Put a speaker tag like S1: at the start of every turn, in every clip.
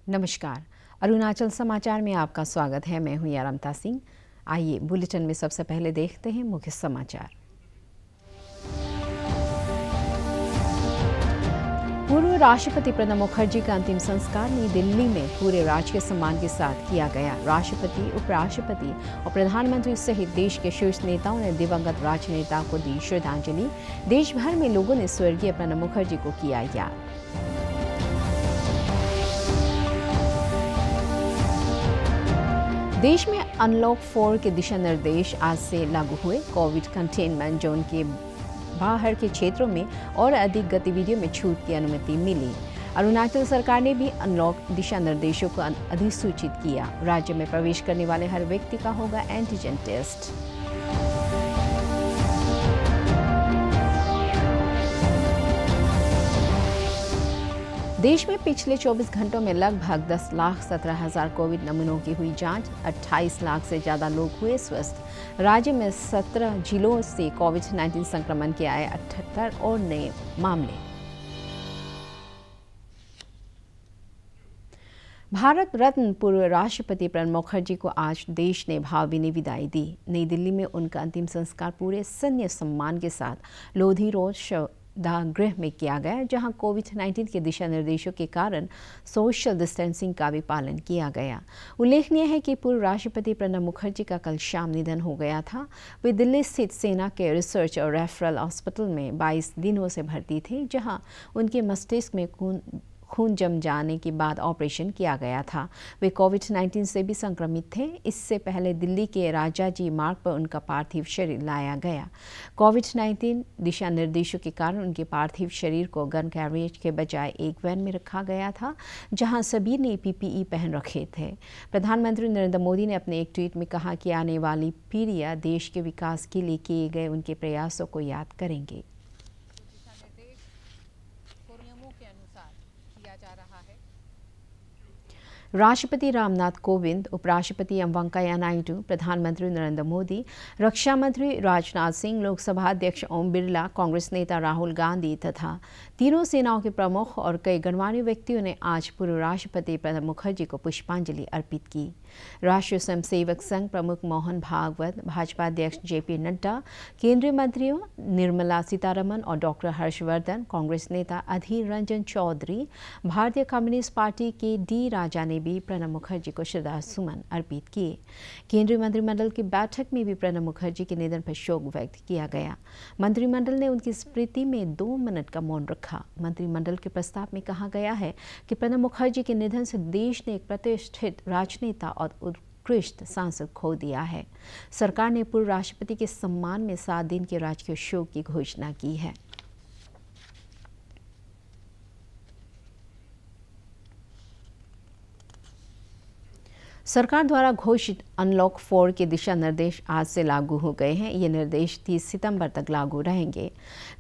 S1: नमस्कार। अरुणाचल समाचार में आपका स्वागत है। मैं हूं यारमता सिंह। आइए बुलेटिन में सबसे पहले देखते हैं मुख्य समाचार। पूर्व राष्ट्रपति प्रणब मुखर्जी का अंतिम संस्कार नई दिल्ली में पूरे राजकीय सम्मान के साथ किया गया। राष्ट्रपति, उपराष्ट्रपति और प्रधानमंत्री सहित देश के शीर्ष नेताओं ने दिवंगत राजनेता को दी श्रद्धांजलि। देश भर में लोगों ने स्वर्गीय प्रणब मुखर्जी को किया याद। देश में अनलॉक 4 के दिशा निर्देश आज से लागू हुए। कोविड कंटेनमेंट जोन के बाहर के क्षेत्रों में और अधिक गतिविधियों में छूट की अनुमति मिली। अरुणाचल सरकार ने भी अनलॉक दिशा निर्देशों को अधिसूचित किया। राज्य में प्रवेश करने वाले हर व्यक्ति का होगा एंटीजन टेस्ट। देश में पिछले 24 घंटों में लगभग 10,17,000 कोविड नमूनों की हुई जांच। 28 लाख से ज़्यादा लोग हुए स्वस्थ। राज्य में 17 जिलों से कोविड-19 संक्रमण के आए 78 और नए मामले। भारत रत्न पूर्व राष्ट्रपति प्रणब मुखर्जी को आज देश ने भावभीनी विदाई दी। नई दिल्ली में उनका अंतिम संस्कार पूरे सैन्य सम्मान के साथ लोधी रोड गृह में किया गया, जहां कोविड-19 के दिशा निर्देशों के कारण सोशल डिस्टेंसिंग का भी पालन किया गया। उल्लेखनीय है कि पूर्व राष्ट्रपति प्रणब मुखर्जी का कल शाम निधन हो गया था। वे दिल्ली स्थित सेना के रिसर्च और रेफरल हॉस्पिटल में 22 दिनों से भर्ती थे, जहां उनके मस्तिष्क में खून जम जाने के बाद ऑपरेशन किया गया था। वे कोविड-19 से भी संक्रमित थे। इससे पहले दिल्ली के राजाजी मार्ग पर उनका पार्थिव शरीर लाया गया। कोविड-19 दिशा निर्देशों के कारण उनके पार्थिव शरीर को गन कैरियज के बजाय एक वैन में रखा गया था, जहां सभी ने PPE पहन रखे थे। प्रधानमंत्री नरेंद्र मोदी ने अपने एक ट्वीट में कहा कि आने वाली पीढ़ियां देश के विकास के लिए किए गए उनके प्रयासों को याद करेंगे। राष्ट्रपति रामनाथ कोविंद, उपराष्ट्रपति एम वेंकैया नायडू, प्रधानमंत्री नरेंद्र मोदी, रक्षा मंत्री राजनाथ सिंह, लोकसभा अध्यक्ष ओम बिरला, कांग्रेस नेता राहुल गांधी तथा तीनों सेनाओं के प्रमुख और कई गणमान्य व्यक्तियों ने आज पूर्व राष्ट्रपति प्रणब मुखर्जी को पुष्पांजलि अर्पित की। राष्ट्रीय स्वयंसेवक संघ प्रमुख मोहन भागवत, भाजपा अध्यक्ष JP नड्डा, केंद्रीय मंत्रियों निर्मला सीतारमण और डॉक्टर हर्षवर्धन, कांग्रेस नेता अधीर रंजन चौधरी, भारतीय कम्युनिस्ट पार्टी के D राजा ने भी प्रणब मुखर्जी को श्रद्धासुमन अर्पित किए। केंद्रीय मंत्रिमंडल की बैठक में भी प्रणब मुखर्जी के निधन पर शोक व्यक्त किया गया। मंत्रिमंडल ने उनकी स्मृति में 2 मिनट का मौन रखा। मंत्रिमंडल के प्रस्ताव में कहा गया है कि प्रणब मुखर्जी के निधन से देश ने एक प्रतिष्ठित राजनेता और उत्कृष्ट सांसद खो दिया है। सरकार ने पूर्व राष्ट्रपति के सम्मान में 7 दिन के राजकीय शोक की घोषणा की है। सरकार द्वारा घोषित अनलॉक 4 के दिशा निर्देश आज से लागू हो गए हैं। ये निर्देश 30 सितंबर तक लागू रहेंगे।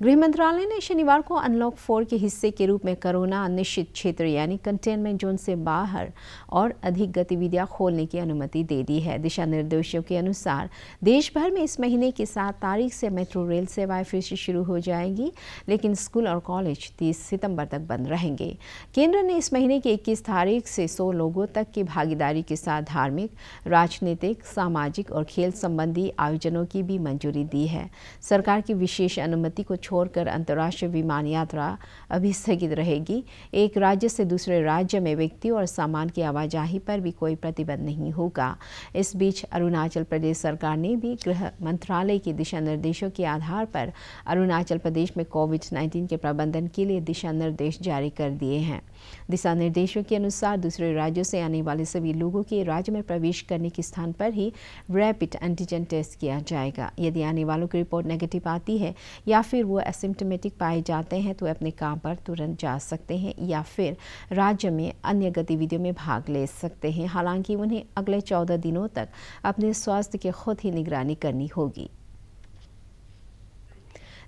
S1: गृह मंत्रालय ने शनिवार को अनलॉक 4 के हिस्से के रूप में कोरोना निश्चित क्षेत्र यानी कंटेनमेंट जोन से बाहर और अधिक गतिविधियां खोलने की अनुमति दे दी है। दिशा निर्देशों के अनुसार देश भर में इस महीने की 7 तारीख से मेट्रो रेल सेवाएं फिर से शुरू हो जाएंगी, लेकिन स्कूल और कॉलेज 30 सितंबर तक बंद रहेंगे। केंद्र ने इस महीने की 21 तारीख से 100 लोगों तक की भागीदारी के साथ धार्मिक, राजनीतिक, सामाजिक और खेल संबंधी आयोजनों की भी मंजूरी दी है। सरकार की विशेष अनुमति को छोड़कर अंतर्राष्ट्रीय विमान यात्रा अभी स्थगित रहेगी। एक राज्य से दूसरे राज्य में व्यक्तियों और सामान की आवाजाही पर भी कोई प्रतिबंध नहीं होगा। इस बीच अरुणाचल प्रदेश सरकार ने भी गृह मंत्रालय के दिशा निर्देशों के आधार पर अरुणाचल प्रदेश में कोविड-19 के प्रबंधन के लिए दिशा निर्देश जारी कर दिए हैं। दिशा निर्देशों के अनुसार दूसरे राज्यों से आने वाले सभी लोगों के राज्य में प्रवेश करने के स्थान पर ही रैपिड एंटीजन टेस्ट किया जाएगा। यदि आने वालों की रिपोर्ट नेगेटिव आती है या फिर वो एसिम्प्टोमेटिक पाए जाते हैं तो वे अपने काम पर तुरंत जा सकते हैं या फिर राज्य में अन्य गतिविधियों में भाग ले सकते हैं। हालांकि उन्हें अगले 14 दिनों तक अपने स्वास्थ्य की खुद ही निगरानी करनी होगी।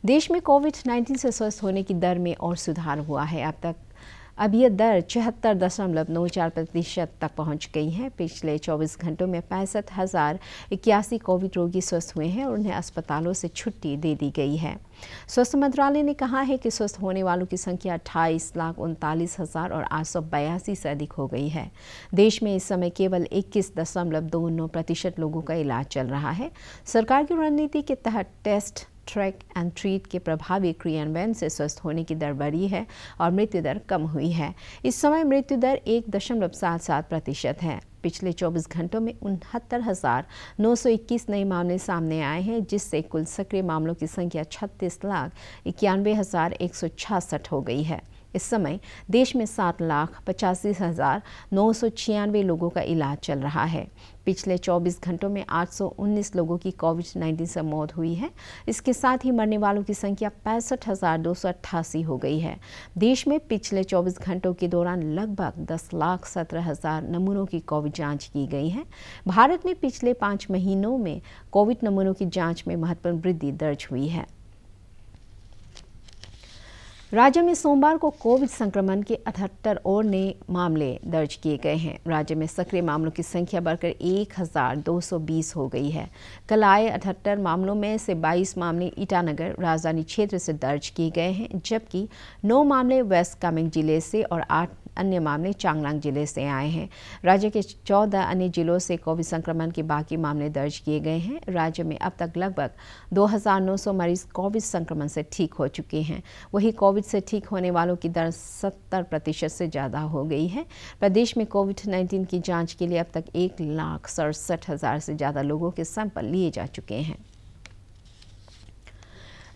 S1: देश में कोविड-19 से स्वस्थ होने की दर में और सुधार हुआ है। अब तक अब यह दर 74.94% तक पहुंच गई है। पिछले 24 घंटों में 65,081 कोविड रोगी स्वस्थ हुए हैं और उन्हें अस्पतालों से छुट्टी दे दी गई है। स्वास्थ्य मंत्रालय ने कहा है कि स्वस्थ होने वालों की संख्या 28,39,882 से अधिक हो गई है। देश में इस समय केवल 21.29% लोगों का इलाज चल रहा है। सरकार की रणनीति के तहत टेस्ट, ट्रैक एंड ट्रीट के प्रभावी क्रियान्वयन से स्वस्थ होने की दर बढ़ी है और मृत्यु दर कम हुई है। इस समय मृत्यु दर 1.77% है। पिछले 24 घंटों में 69,921 नए मामले सामने आए हैं, जिससे कुल सक्रिय मामलों की संख्या 36,91,166 हो गई है। इस समय देश में 7,85,996 लोगों का इलाज चल रहा है। पिछले 24 घंटों में 819 लोगों की कोविड-19 से मौत हुई है। इसके साथ ही मरने वालों की संख्या 65,288 हो गई है। देश में पिछले 24 घंटों के दौरान लगभग 10,17,000 नमूनों की कोविड जांच की गई है। भारत में पिछले 5 महीनों में कोविड नमूनों की जांच में महत्वपूर्ण वृद्धि दर्ज हुई है। राज्य में सोमवार को कोविड संक्रमण के 78 और नए मामले दर्ज किए गए हैं। राज्य में सक्रिय मामलों की संख्या बढ़कर 1,220 हो गई है। कल आए 78 मामलों में से 22 मामले ईटानगर राजधानी क्षेत्र से दर्ज किए गए हैं, जबकि 9 मामले वेस्ट कामेंग जिले से और 8 अन्य मामले चांगलांग जिले से आए हैं। राज्य के 14 अन्य जिलों से कोविड संक्रमण के बाकी मामले दर्ज किए गए हैं। राज्य में अब तक लगभग 2,900 मरीज कोविड संक्रमण से ठीक हो चुके हैं। वहीं कोविड से ठीक होने वालों की दर 70% से ज़्यादा हो गई है। प्रदेश में कोविड-19 की जांच के लिए अब तक 1,67,000 से ज़्यादा लोगों के सैंपल लिए जा चुके हैं।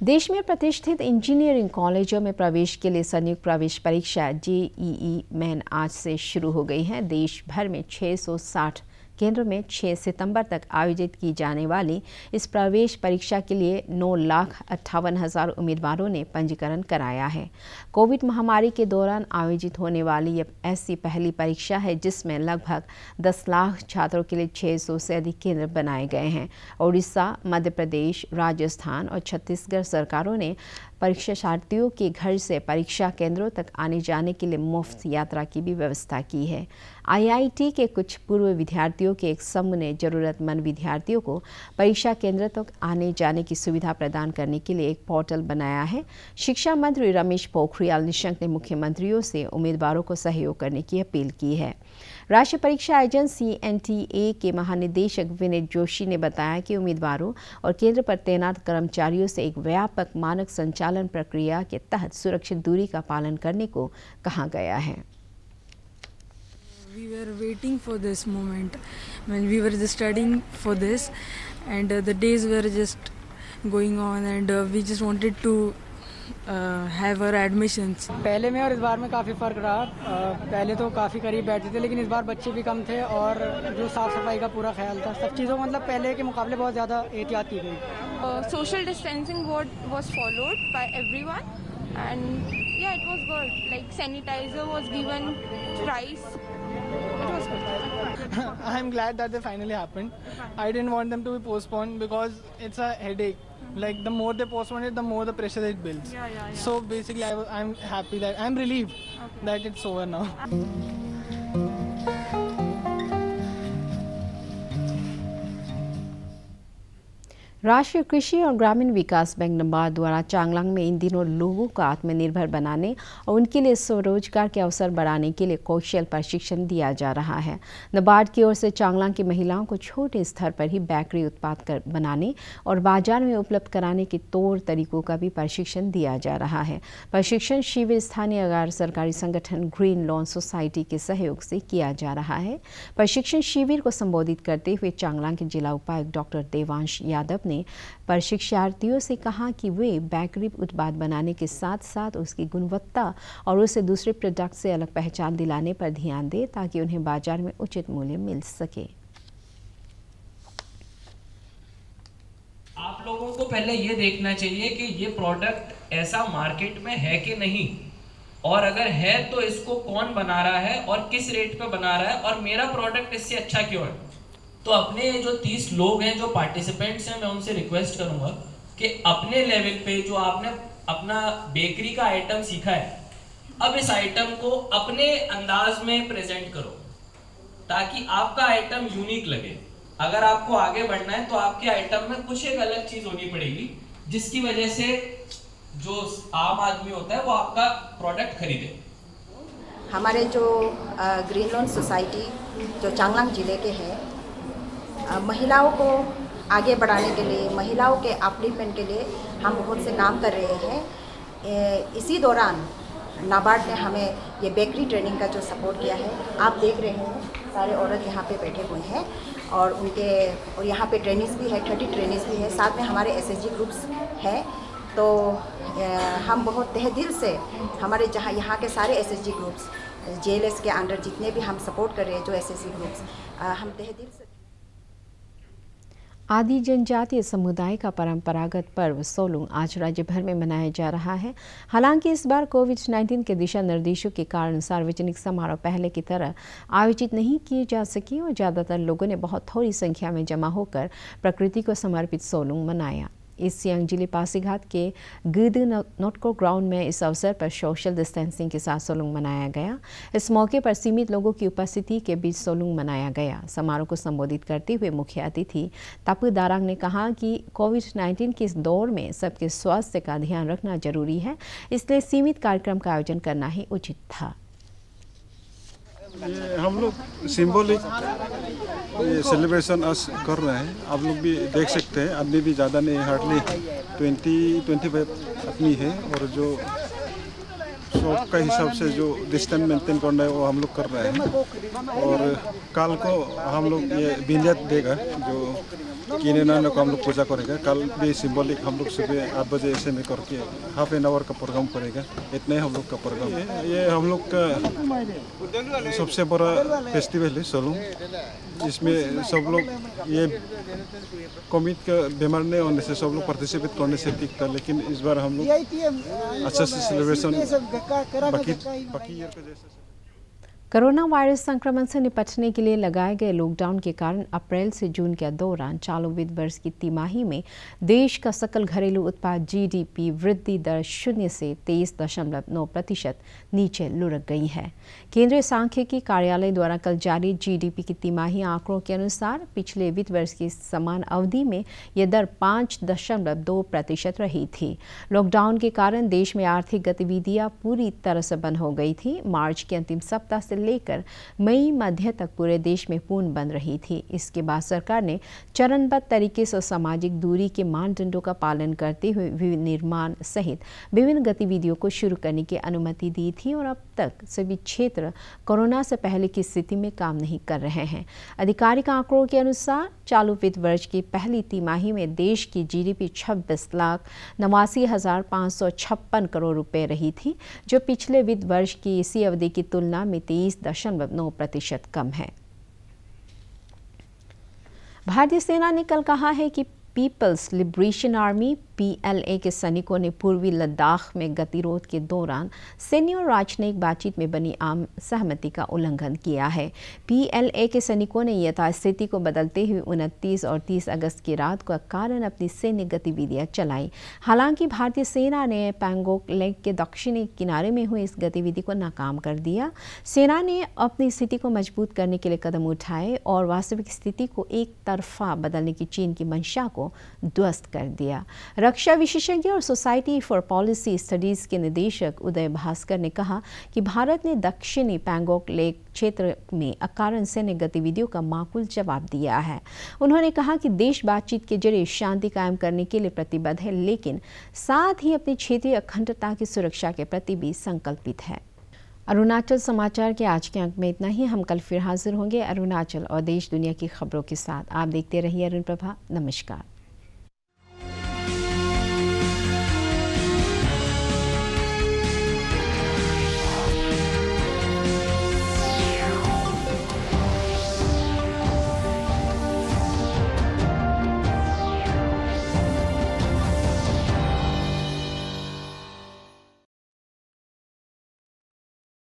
S1: देश में प्रतिष्ठित इंजीनियरिंग कॉलेजों में प्रवेश के लिए संयुक्त प्रवेश परीक्षा JEE मेन आज से शुरू हो गई है। देश भर में 660 केंद्र में 6 सितंबर तक आयोजित की जाने वाली इस प्रवेश परीक्षा के लिए 9,58,000 उम्मीदवारों ने पंजीकरण कराया है। कोविड महामारी के दौरान आयोजित होने वाली यह ऐसी पहली परीक्षा है जिसमें लगभग 10 लाख छात्रों के लिए 600 से अधिक केंद्र बनाए गए हैं। उड़ीसा, मध्य प्रदेश, राजस्थान और छत्तीसगढ़ सरकारों ने परीक्षार्थियों के घर से परीक्षा केंद्रों तक आने जाने के लिए मुफ्त यात्रा की भी व्यवस्था की है। IIT के कुछ पूर्व विद्यार्थियों के एक समूह ने जरूरतमंद विद्यार्थियों को परीक्षा केंद्र तक आने जाने की सुविधा प्रदान करने के लिए एक पोर्टल बनाया है। शिक्षा मंत्री रमेश पोखरियाल निशंक ने मुख्यमंत्रियों से उम्मीदवारों को सहयोग करने की अपील की है। राष्ट्रीय परीक्षा एजेंसी NTA के महानिदेशक विनीत जोशी ने बताया कि उम्मीदवारों और केंद्र पर तैनात कर्मचारियों से एक व्यापक मानक संचालन प्रक्रिया के तहत सुरक्षित दूरी का पालन करने को कहा गया है।
S2: We were waiting for this moment when we were just studying for this, and the days were just going on, and we just wanted to have our admissions.
S3: पहले में और इस बार में काफ़ी फ़र्क रहा। पहले तो काफ़ी करीब बैठते थे, लेकिन इस बार बच्चे भी कम थे और जो साफ़ सफाई का पूरा ख्याल था, सब चीज़ों मतलब पहले के मुकाबले बहुत ज़्यादा एहतियात की गई।
S4: Social distancing was followed by everyone, and yeah, it was good. Like sanitizer was given twice. It was good.
S5: I'm glad that they finally happened. I didn't want them to be postponed because it's a headache. Like the more they postpone it, the more the pressure it builds.
S4: Yeah.
S5: So basically, I'm happy that I'm relieved that it's over now.
S1: राष्ट्रीय कृषि और ग्रामीण विकास bank NABARD द्वारा चांगलांग में इन दिनों लोगों को आत्मनिर्भर बनाने और उनके लिए स्वरोजगार के अवसर बढ़ाने के लिए कौशल प्रशिक्षण दिया जा रहा है। नबार्ड की ओर से चांगलांग की महिलाओं को छोटे स्तर पर ही बेकरी उत्पाद बनाने और बाजार में उपलब्ध कराने के तौर तरीकों का भी प्रशिक्षण दिया जा रहा है। प्रशिक्षण शिविर स्थानीय गैर सरकारी संगठन ग्रीन लॉन सोसाइटी के सहयोग से किया जा रहा है। प्रशिक्षण शिविर को संबोधित करते हुए चांगलांग के जिला उपायुक्त डॉक्टर देवांश यादव ने प्रशिक्षार्थियों से कहा कि वे बेकरी उत्पाद बनाने के साथ साथ उसकी गुणवत्ता और उसे दूसरे प्रोडक्ट से अलग पहचान दिलाने पर ध्यान दें ताकि उन्हें बाजार में उचित मूल्य मिल सके।
S6: आप लोगों को पहले ये देखना चाहिए कि ये प्रोडक्ट ऐसा मार्केट में है कि नहीं, और अगर है तो इसको कौन बना रहा है और किस रेट पे बना रहा है और मेरा प्रोडक्ट इससे अच्छा क्यों है। तो अपने जो 30 लोग हैं जो पार्टिसिपेंट्स हैं, मैं उनसे रिक्वेस्ट करूंगा कि अपने लेवल पे जो आपने अपना बेकरी का आइटम सीखा है अब इस आइटम को अपने अंदाज में प्रेजेंट करो ताकि आपका आइटम यूनिक लगे। अगर आपको आगे बढ़ना है तो आपके आइटम में कुछ एक अलग चीज होनी पड़ेगी जिसकी वजह से जो आम आदमी होता है वो आपका प्रोडक्ट खरीदे।
S7: हमारे जो ग्रीन लॉन सोसाइटी जो चांगलांग जिले के हैं, महिलाओं को आगे बढ़ाने के लिए, महिलाओं के अपलिफ्टमेंट के लिए हम बहुत से काम कर रहे हैं। इसी दौरान नाबार्ड ने हमें ये बेकरी ट्रेनिंग का जो सपोर्ट किया है, आप देख रहे हैं सारे औरत यहाँ पे बैठे हुए हैं और यहाँ पे ट्रेनिंग्स भी है, 30 ट्रेनिंग्स भी है, साथ में हमारे एसएचजी ग्रुप्स है। तो हम बहुत तहे दिल से हमारे जहाँ यहाँ के सारे एसएचजी ग्रुप्स जेएलएस के अंडर जितने भी हम सपोर्ट कर रहे हैं जो एसएचजी ग्रुप्स, हम तहे दिल से।
S1: आदि जनजातीय समुदाय का परंपरागत पर्व सोलुंग आज राज्य भर में मनाया जा रहा है। हालांकि इस बार कोविड-19 के दिशा निर्देशों के कारण सार्वजनिक समारोह पहले की तरह आयोजित नहीं किए जा सके और ज़्यादातर लोगों ने बहुत थोड़ी संख्या में जमा होकर प्रकृति को समर्पित सोलुंग मनाया। ईस्ट सियांग जिले पासीघाट के गिद नोटको ग्राउंड में इस अवसर पर सोशल डिस्टेंसिंग के साथ सोलुंग मनाया गया। इस मौके पर सीमित लोगों की उपस्थिति के बीच सोलुंग मनाया गया। समारोह को संबोधित करते हुए मुख्य अतिथि तापु दारांग ने कहा कि कोविड-19 के इस दौर में सबके स्वास्थ्य का ध्यान रखना जरूरी है, इसलिए सीमित कार्यक्रम का आयोजन करना ही उचित था।
S8: ये हम लोग सिंबॉलिक सेलिब्रेशन आज कर रहे हैं। आप लोग भी देख सकते हैं, आदमी भी ज़्यादा नहीं, हार्डली 20-25 आदमी है और जो शॉप का हिसाब से जो डिस्टेंस मेंटेन करना है वो हम लोग कर रहे हैं। और कल को हम लोग ये बिनियत देगा जो किने नाना को हम लोग पूजा करेगा। कल भी सिंबॉलिक हम लोग सुबह 8 बजे ऐसे में करके हाफ एन आवर का प्रोग्राम करेगा। इतना ही हम लोग का प्रोग्राम है। ये हम लोग का सबसे बड़ा फेस्टिवल है सोलुंग। इसमें सब लोग ये कोविड का बीमार नहीं होने से सब लोग पार्टिसिपेट करने से ठीक था, लेकिन इस बार हम लोग अच्छा से सेलिब्रेशन बाकी ईयर का जैसे।
S1: कोरोना वायरस संक्रमण से निपटने के लिए लगाए गए लॉकडाउन के कारण अप्रैल से जून के दौरान चालू वित्त वर्ष की तिमाही में देश का सकल घरेलू उत्पाद जीडीपी वृद्धि दर 0 से 23.9% नीचे लुढ़क गई है। केंद्रीय सांख्यिकी कार्यालय द्वारा कल जारी जीडीपी की तिमाही आंकड़ों के अनुसार पिछले वित्त वर्ष की समान अवधि में यह दर 5.2% रही थी। लॉकडाउन के कारण देश में आर्थिक गतिविधियां पूरी तरह से बंद हो गई थी। मार्च के अंतिम सप्ताह से लेकर मई मध्य तक पूरे देश में पूर्ण बंद रही थी। इसके बाद सरकार ने चरणबद्ध तरीके से सामाजिक दूरी के मानदंडों का पालन करते हुए विनिर्माण सहित विभिन्न गतिविधियों को शुरू करने की अनुमति दी थी और अब तक सभी क्षेत्र कोरोना से पहले की स्थिति में काम नहीं कर रहे हैं। आधिकारिक आंकड़ों के अनुसार चालू वित्त वर्ष की पहली तिमाही में देश की जीडीपी 26,89,556 करोड़ रुपए रही थी, जो पिछले वित्त वर्ष की इसी अवधि की तुलना में 23.9% कम है। भारतीय सेना ने कल कहा है कि पीपल्स लिबरेशन आर्मी PLA के सैनिकों ने पूर्वी लद्दाख में गतिरोध के दौरान सैन्य और राजनयिक बातचीत में बनी आम सहमति का उल्लंघन किया है। PLA के सैनिकों ने यथास्थिति को बदलते हुए 29 और 30 अगस्त की रात को कारण अपनी सैन्य गतिविधियां चलाई। हालांकि भारतीय सेना ने पैंगोंग लेक के दक्षिणी किनारे में हुई इस गतिविधि को नाकाम कर दिया। सेना ने अपनी स्थिति को मजबूत करने के लिए कदम उठाए और वास्तविक स्थिति को एक तरफा बदलने की चीन की मंशा को ध्वस्त कर दिया। रक्षा विशेषज्ञ और सोसाइटी फॉर पॉलिसी स्टडीज के निदेशक उदय भास्कर ने कहा कि भारत ने दक्षिणी पैंगोंग लेक क्षेत्र में अकारण सैन्य गतिविधियों का माकूल जवाब दिया है। उन्होंने कहा कि देश बातचीत के जरिए शांति कायम करने के लिए प्रतिबद्ध है, लेकिन साथ ही अपनी क्षेत्रीय अखंडता की सुरक्षा के प्रति भी संकल्पित है। अरुणाचल समाचार के आज के अंक में इतना ही। हम कल फिर हाजिर होंगे अरुणाचल और देश दुनिया की खबरों के साथ। आप देखते रहिए अरुण प्रभा। नमस्कार।